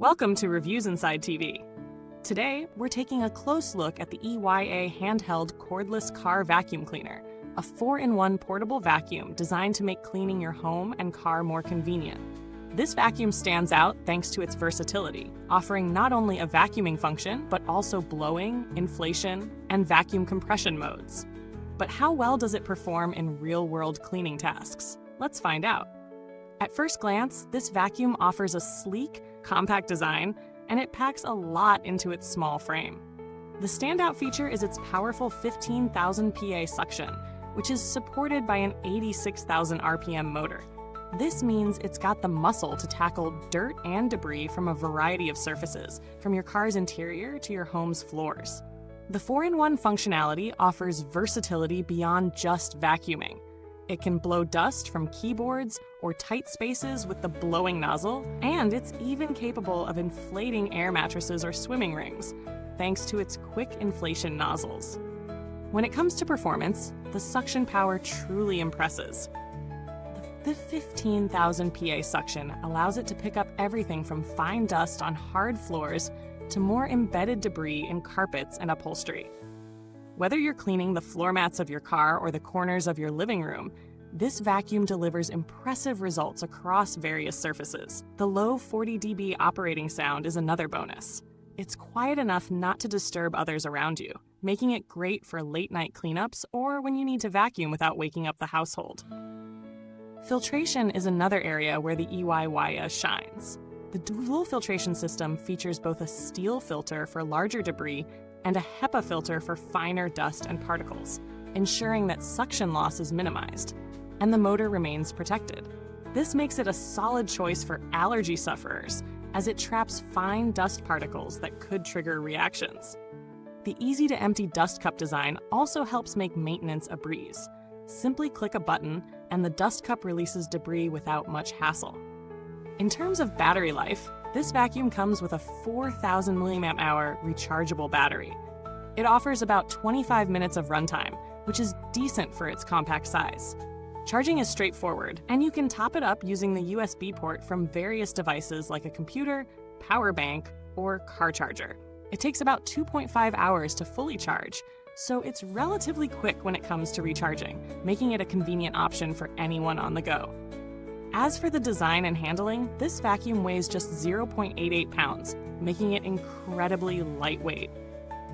Welcome to Reviewsinsidetv. Today, we're taking a close look at the EYYA Handheld Cordless Car Vacuum Cleaner, a 4-in-1 portable vacuum designed to make cleaning your home and car more convenient. This vacuum stands out thanks to its versatility, offering not only a vacuuming function, but also blowing, inflation, and vacuum compression modes. But how well does it perform in real-world cleaning tasks? Let's find out. At first glance, this vacuum offers a sleek, compact design, and it packs a lot into its small frame. The standout feature is its powerful 15,000 PA suction, which is supported by an 86,000 RPM motor. This means it's got the muscle to tackle dirt and debris from a variety of surfaces, from your car's interior to your home's floors. The 4-in-1 functionality offers versatility beyond just vacuuming. It can blow dust from keyboards or tight spaces with the blowing nozzle, and it's even capable of inflating air mattresses or swimming rings, thanks to its quick inflation nozzles. When it comes to performance, the suction power truly impresses. The 15,000 PA suction allows it to pick up everything from fine dust on hard floors to more embedded debris in carpets and upholstery. Whether you're cleaning the floor mats of your car or the corners of your living room, this vacuum delivers impressive results across various surfaces. The low 40 dB operating sound is another bonus. It's quiet enough not to disturb others around you, making it great for late-night cleanups or when you need to vacuum without waking up the household. Filtration is another area where the EYYYA shines. The dual filtration system features both a steel filter for larger debris and a HEPA filter for finer dust and particles, ensuring that suction loss is minimized, and the motor remains protected. This makes it a solid choice for allergy sufferers, as it traps fine dust particles that could trigger reactions. The easy-to-empty dust cup design also helps make maintenance a breeze. Simply click a button, and the dust cup releases debris without much hassle. In terms of battery life, this vacuum comes with a 4,000 mAh rechargeable battery. It offers about 25 minutes of runtime, which is decent for its compact size. Charging is straightforward, and you can top it up using the USB port from various devices like a computer, power bank, or car charger. It takes about 2.5 hours to fully charge, so it's relatively quick when it comes to recharging, making it a convenient option for anyone on the go. As for the design and handling, this vacuum weighs just 0.88 pounds, making it incredibly lightweight.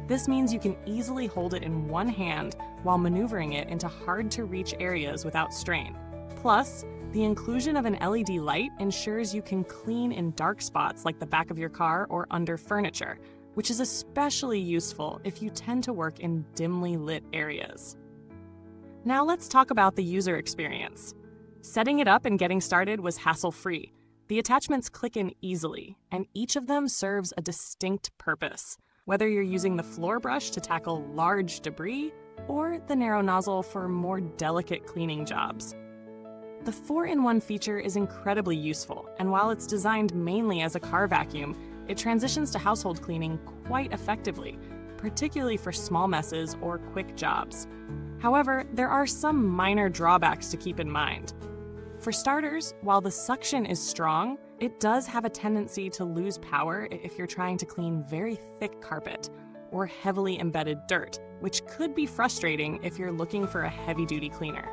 This means you can easily hold it in one hand while maneuvering it into hard-to-reach areas without strain. Plus, the inclusion of an LED light ensures you can clean in dark spots like the back of your car or under furniture, which is especially useful if you tend to work in dimly lit areas. Now let's talk about the user experience. Setting it up and getting started was hassle-free. The attachments click in easily, and each of them serves a distinct purpose, whether you're using the floor brush to tackle large debris or the narrow nozzle for more delicate cleaning jobs. The 4-in-1 feature is incredibly useful, and while it's designed mainly as a car vacuum, it transitions to household cleaning quite effectively, particularly for small messes or quick jobs. However, there are some minor drawbacks to keep in mind. For starters, while the suction is strong, it does have a tendency to lose power if you're trying to clean very thick carpet or heavily embedded dirt, which could be frustrating if you're looking for a heavy-duty cleaner.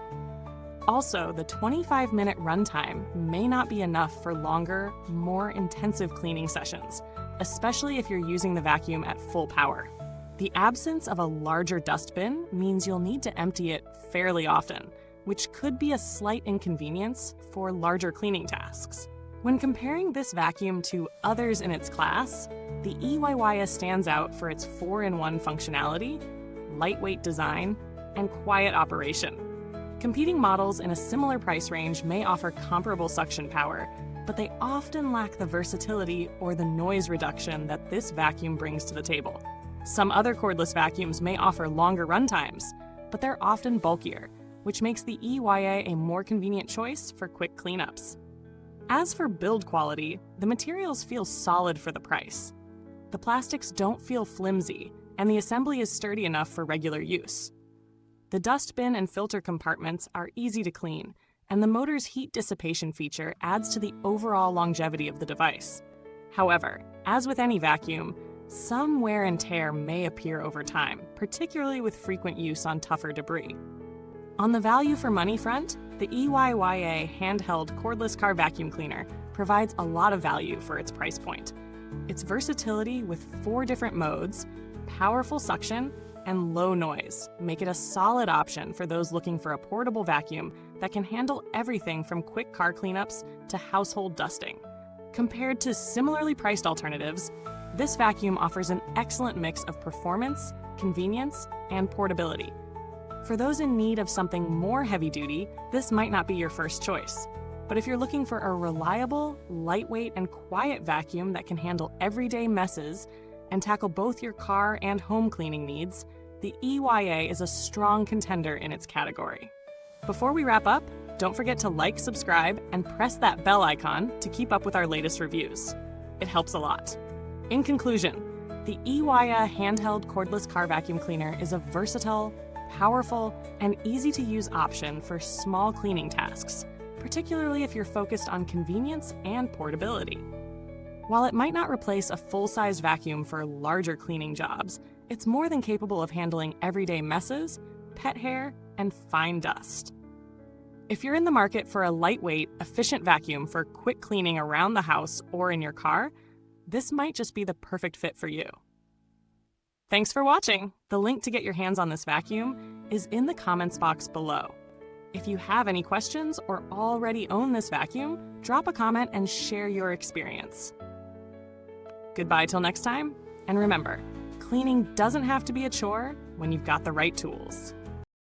Also, the 25-minute runtime may not be enough for longer, more intensive cleaning sessions, especially if you're using the vacuum at full power. The absence of a larger dustbin means you'll need to empty it fairly often, which could be a slight inconvenience for larger cleaning tasks. When comparing this vacuum to others in its class, the EYYYA stands out for its 4-in-1 functionality, lightweight design, and quiet operation. Competing models in a similar price range may offer comparable suction power, but they often lack the versatility or the noise reduction that this vacuum brings to the table. Some other cordless vacuums may offer longer runtimes, but they're often bulkier, which makes the EYYA a more convenient choice for quick cleanups. As for build quality, the materials feel solid for the price. The plastics don't feel flimsy, and the assembly is sturdy enough for regular use. The dustbin and filter compartments are easy to clean, and the motor's heat dissipation feature adds to the overall longevity of the device. However, as with any vacuum, some wear and tear may appear over time, particularly with frequent use on tougher debris. On the value for money front, the EYYA Handheld Cordless Car Vacuum Cleaner provides a lot of value for its price point. Its versatility with 4 different modes, powerful suction, and low noise make it a solid option for those looking for a portable vacuum that can handle everything from quick car cleanups to household dusting. Compared to similarly priced alternatives, this vacuum offers an excellent mix of performance, convenience, and portability. For those in need of something more heavy-duty, this might not be your first choice. But if you're looking for a reliable, lightweight, and quiet vacuum that can handle everyday messes and tackle both your car and home cleaning needs, the EYYA is a strong contender in its category. Before we wrap up, don't forget to like, subscribe, and press that bell icon to keep up with our latest reviews. It helps a lot. In conclusion, the EYYA Handheld Cordless Car Vacuum Cleaner is a versatile, powerful, and easy-to-use option for small cleaning tasks, particularly if you're focused on convenience and portability. While it might not replace a full-size vacuum for larger cleaning jobs, it's more than capable of handling everyday messes, pet hair, and fine dust. If you're in the market for a lightweight, efficient vacuum for quick cleaning around the house or in your car, this might just be the perfect fit for you. Thanks for watching! The link to get your hands on this vacuum is in the comments box below. If you have any questions or already own this vacuum, drop a comment and share your experience. Goodbye till next time, and remember, cleaning doesn't have to be a chore when you've got the right tools.